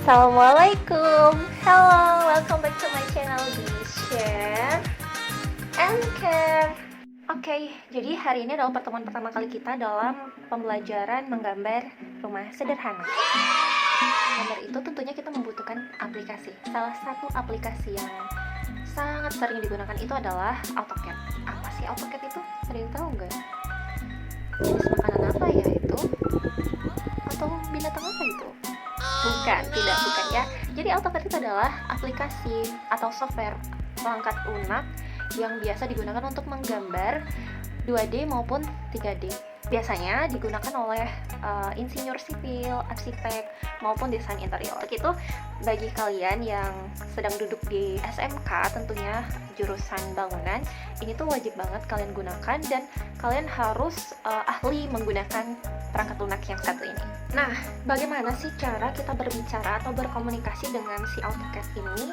Assalamualaikum. Hello, welcome back to my channel di Share and Care. Oke, jadi hari ini adalah pertemuan pertama kali kita dalam pembelajaran menggambar rumah sederhana. Gambar itu tentunya kita membutuhkan aplikasi. Salah satu aplikasi yang sangat sering digunakan itu adalah AutoCAD. Apa sih AutoCAD itu? Ada yang tahu nggak? Jenis makanan apa ya itu? Atau binatang apa itu? Bukan ya. Jadi AutoCAD itu adalah aplikasi atau software perangkat lunak yang biasa digunakan untuk menggambar 2D maupun 3D. Biasanya digunakan oleh insinyur sipil, arsitek, maupun desain interior. Itu bagi kalian yang sedang duduk di SMK tentunya jurusan bangunan, ini tuh wajib banget kalian gunakan dan kalian harus ahli menggunakan perangkat lunak yang satu ini. Nah, bagaimana sih cara kita berbicara atau berkomunikasi dengan si AutoCAD ini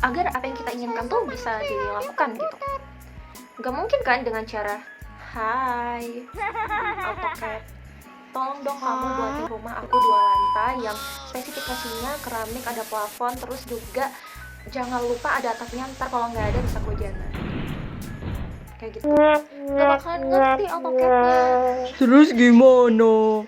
agar apa yang kita inginkan tuh bisa dilakukan gitu? Gak mungkin kan dengan cara hai AutoCAD, tolong dong kamu buatin rumah aku 2 lantai yang spesifikasinya keramik, ada plafon, terus juga jangan lupa ada atapnya, ntar kalau nggak ada bisa kehujanan. Kayak gitu, gak bakalan ngerti AutoCAD-nya. Terus gimana?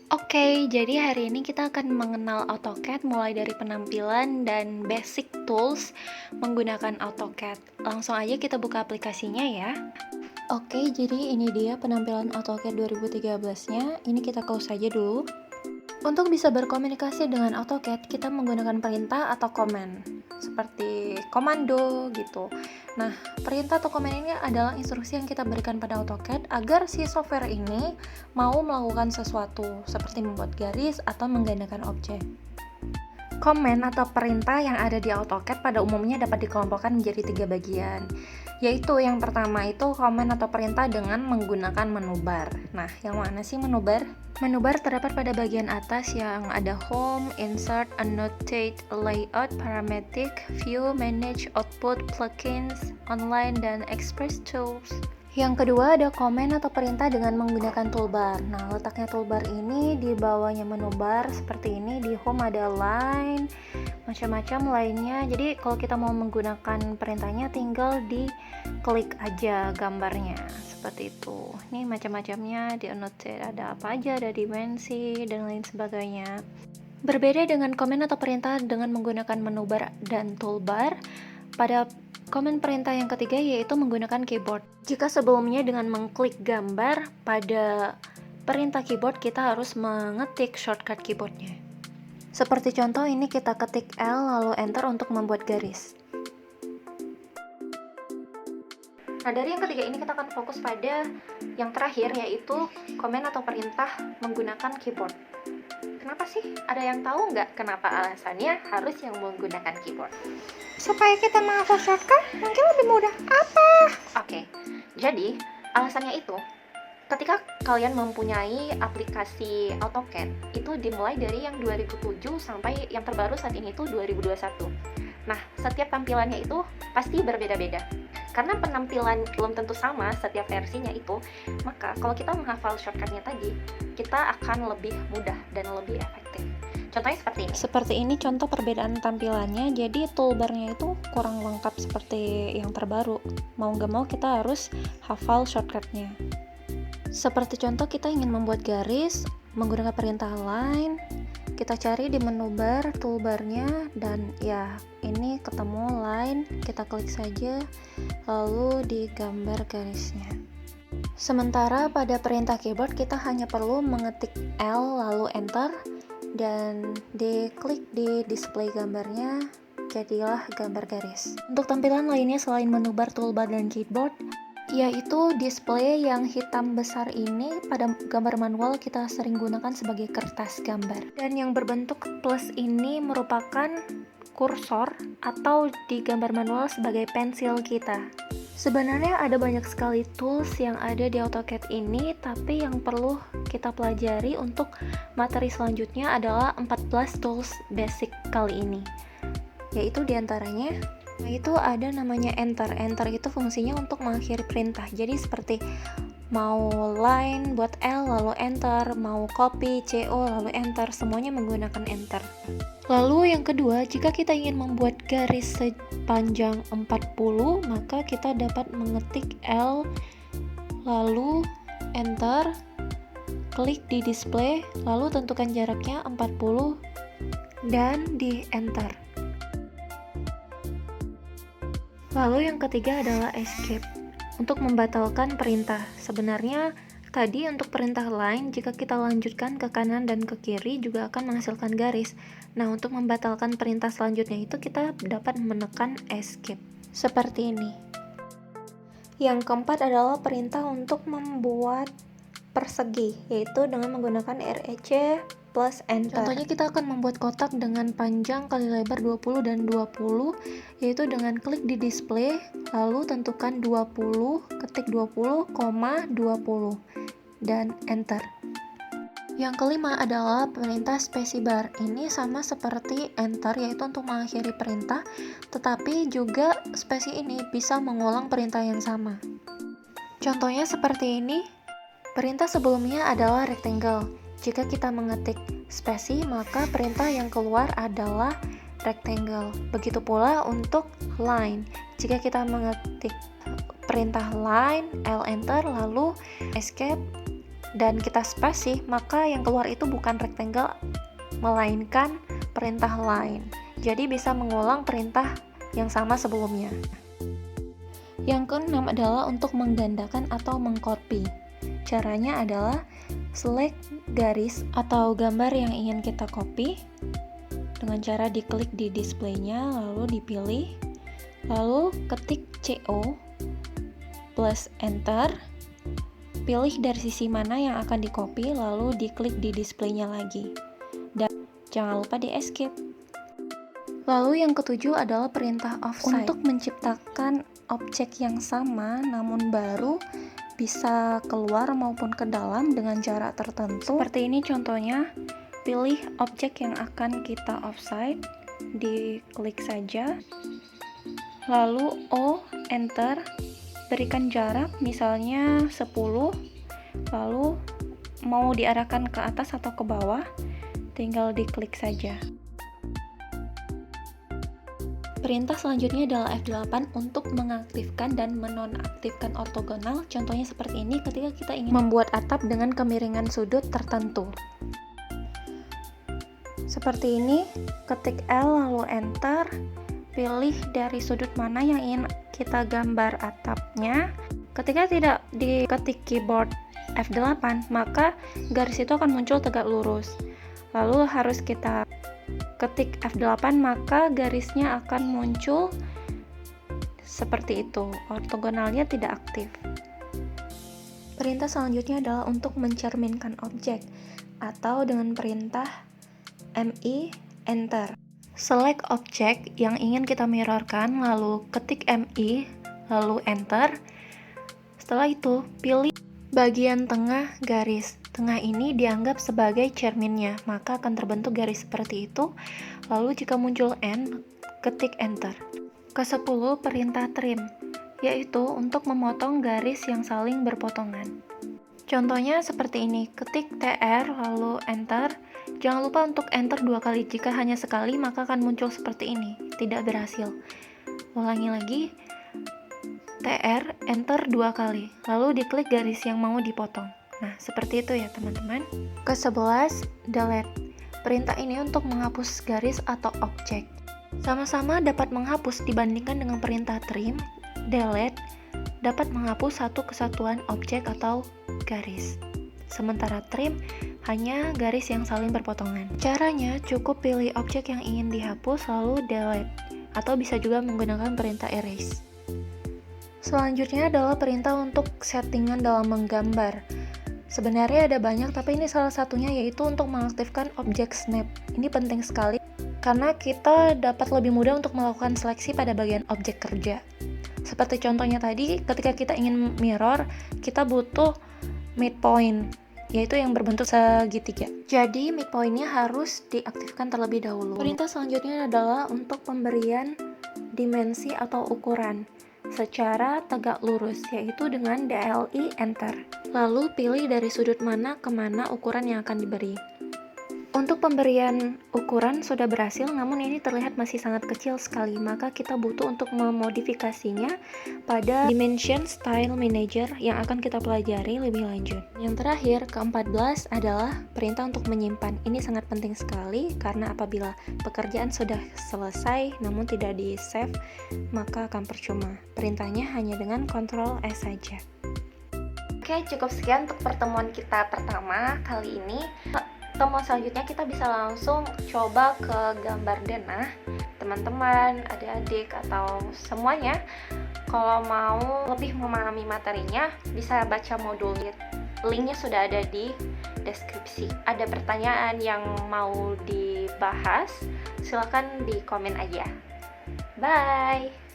Oke, jadi hari ini kita akan mengenal AutoCAD mulai dari penampilan dan basic tools menggunakan AutoCAD. Langsung aja kita buka aplikasinya ya. Oke, jadi ini dia penampilan AutoCAD 2013-nya. Ini kita close saja dulu. Untuk bisa berkomunikasi dengan AutoCAD, kita menggunakan perintah atau komen, seperti komando gitu. Nah, perintah atau komen ini adalah instruksi yang kita berikan pada AutoCAD agar si software ini mau melakukan sesuatu, seperti membuat garis atau menggandakan objek. Komen atau perintah yang ada di AutoCAD pada umumnya dapat dikelompokkan menjadi 3 bagian, yaitu yang pertama itu komen atau perintah dengan menggunakan menu bar. Nah, yang mana sih menu bar? Menu bar terdapat pada bagian atas yang ada Home, Insert, Annotate, Layout, Parametric, View, Manage, Output, Plugins, Online, dan Express Tools. Yang kedua ada komen atau perintah dengan menggunakan toolbar. Nah, letaknya toolbar ini di bawahnya menu bar seperti ini. Di home ada line, macam-macam lainnya. Jadi kalau kita mau menggunakan perintahnya tinggal diklik aja gambarnya seperti itu. Ini macam-macamnya, di annotate ada apa aja, ada dimensi dan lain sebagainya. Berbeda dengan komen atau perintah dengan menggunakan menu bar dan toolbar, pada komen perintah yang ketiga yaitu menggunakan keyboard. Jika sebelumnya dengan mengklik gambar, pada perintah keyboard kita harus mengetik shortcut keyboardnya. Seperti contoh ini kita ketik L lalu enter untuk membuat garis. Nah, dari yang ketiga ini kita akan fokus pada yang terakhir yaitu komen atau perintah menggunakan keyboard. Kenapa sih? Ada yang tahu nggak kenapa alasannya harus yang menggunakan keyboard? Supaya kita menghafal shortcut mungkin lebih mudah. Apa? Oke, jadi alasannya itu ketika kalian mempunyai aplikasi AutoCAD itu dimulai dari yang 2007 sampai yang terbaru saat ini itu 2021. Nah, setiap tampilannya itu pasti berbeda-beda. Karena penampilan belum tentu sama setiap versinya itu, maka kalau kita menghafal shortcutnya tadi, kita akan lebih mudah dan lebih efektif. Contohnya seperti ini. Seperti ini contoh perbedaan tampilannya, jadi toolbarnya itu kurang lengkap seperti yang terbaru. Mau nggak mau kita harus hafal shortcutnya. Seperti contoh kita ingin membuat garis, menggunakan perintah line, kita cari di menu bar toolbarnya dan ya ini ketemu line, kita klik saja lalu digambar garisnya. Sementara pada perintah keyboard kita hanya perlu mengetik L lalu enter dan diklik di display gambarnya, jadilah gambar garis. Untuk tampilan lainnya selain menu bar, toolbar, dan keyboard yaitu display yang hitam besar ini pada gambar manual kita sering gunakan sebagai kertas gambar, dan yang berbentuk plus ini merupakan kursor atau di gambar manual sebagai pensil kita. Sebenarnya ada banyak sekali tools yang ada di AutoCAD ini, tapi yang perlu kita pelajari untuk materi selanjutnya adalah 14 tools basic kali ini, yaitu diantaranya itu ada namanya enter. Enter itu fungsinya untuk mengakhiri perintah. Jadi seperti Mau line buat L lalu enter, mau copy CO lalu enter, semuanya menggunakan enter. Lalu yang kedua, jika kita ingin membuat garis sepanjang 40, maka kita dapat mengetik L lalu enter, klik di display, lalu tentukan jaraknya 40 dan di enter. Lalu yang ketiga adalah escape untuk membatalkan perintah. Sebenarnya tadi untuk perintah line, jika kita lanjutkan ke kanan dan ke kiri juga akan menghasilkan garis. Nah, untuk membatalkan perintah selanjutnya itu kita dapat menekan escape seperti ini. Yang keempat adalah perintah untuk membuat persegi, yaitu dengan menggunakan REC plus enter. Contohnya kita akan membuat kotak dengan panjang kali lebar 20 dan 20, yaitu dengan klik di display, lalu tentukan 20, ketik 20, 20 dan enter. Yang kelima adalah perintah spacebar. Ini sama seperti enter, yaitu untuk mengakhiri perintah, tetapi juga spasi ini bisa mengulang perintah yang sama. Contohnya seperti ini. Perintah sebelumnya adalah rectangle. Jika kita mengetik spasi, maka perintah yang keluar adalah rectangle. Begitu pula untuk line. Jika kita mengetik perintah line, L enter, lalu escape, dan kita spasi, maka yang keluar itu bukan rectangle, melainkan perintah line. Jadi bisa mengulang perintah yang sama sebelumnya. Yang keenam adalah untuk menggandakan atau mengcopy. Caranya adalah select garis atau gambar yang ingin kita copy dengan cara diklik di displaynya, lalu dipilih, lalu ketik CO plus enter, pilih dari sisi mana yang akan di copy, lalu diklik di displaynya lagi, dan jangan lupa di escape. Lalu yang ketujuh adalah perintah offside untuk menciptakan objek yang sama namun baru, bisa keluar maupun ke dalam dengan jarak tertentu. Seperti ini contohnya, pilih objek yang akan kita offside, diklik saja, lalu O, enter, berikan jarak misalnya 10, lalu mau diarahkan ke atas atau ke bawah, tinggal diklik saja. Perintah selanjutnya adalah F8 untuk mengaktifkan dan menonaktifkan ortogonal. Contohnya seperti ini ketika kita ingin membuat atap dengan kemiringan sudut tertentu. Seperti ini, ketik L lalu enter, pilih dari sudut mana yang ingin kita gambar atapnya. Ketika tidak diketik keyboard F8, maka garis itu akan muncul tegak lurus. Lalu harus kita ketik F8, maka garisnya akan muncul seperti itu, ortogonalnya tidak aktif. Perintah selanjutnya adalah untuk mencerminkan objek, atau dengan perintah MI enter. Select objek yang ingin kita mirrorkan, lalu ketik MI, lalu enter. Setelah itu, pilih bagian tengah garis. Tengah ini dianggap sebagai cerminnya, maka akan terbentuk garis seperti itu. Lalu jika muncul N, ketik enter. Ke-10 perintah trim, yaitu untuk memotong garis yang saling berpotongan. Contohnya seperti ini, ketik TR lalu enter. Jangan lupa untuk enter 2 kali, jika hanya sekali maka akan muncul seperti ini, tidak berhasil. Ulangi lagi, TR, enter 2 kali, lalu diklik garis yang mau dipotong. Nah, seperti itu ya teman-teman. Ke-11, delete. Perintah ini untuk menghapus garis atau objek. Sama-sama dapat menghapus dibandingkan dengan perintah trim. Delete dapat menghapus satu kesatuan objek atau garis. Sementara trim hanya garis yang saling berpotongan. Caranya cukup pilih objek yang ingin dihapus lalu delete, atau bisa juga menggunakan perintah erase. Selanjutnya adalah perintah untuk settingan dalam menggambar. Sebenarnya ada banyak, tapi ini salah satunya, yaitu untuk mengaktifkan objek snap. Ini penting sekali karena kita dapat lebih mudah untuk melakukan seleksi pada bagian objek kerja. Seperti contohnya tadi, ketika kita ingin mirror, kita butuh midpoint, yaitu yang berbentuk segitiga. Jadi midpointnya harus diaktifkan terlebih dahulu. Perintah selanjutnya adalah untuk pemberian dimensi atau ukuran. secara tegak lurus, yaitu dengan DLI Enter. Lalu pilih dari sudut mana ke mana ukuran yang akan diberi. Untuk pemberian ukuran sudah berhasil, namun ini terlihat masih sangat kecil sekali, maka kita butuh untuk memodifikasinya pada Dimension Style Manager yang akan kita pelajari lebih lanjut. Yang terakhir, ke-14 adalah perintah untuk menyimpan. Ini sangat penting sekali karena apabila pekerjaan sudah selesai namun tidak di-save, maka akan percuma. Perintahnya hanya dengan Ctrl S saja. Oke, cukup sekian untuk pertemuan kita pertama kali ini. Pertemuan selanjutnya kita bisa langsung coba ke gambar denah. Teman-teman, adik-adik, atau semuanya, kalau mau lebih memahami materinya, bisa baca modul. Linknya sudah ada di deskripsi. Ada pertanyaan yang mau dibahas, silakan di komen aja. Bye!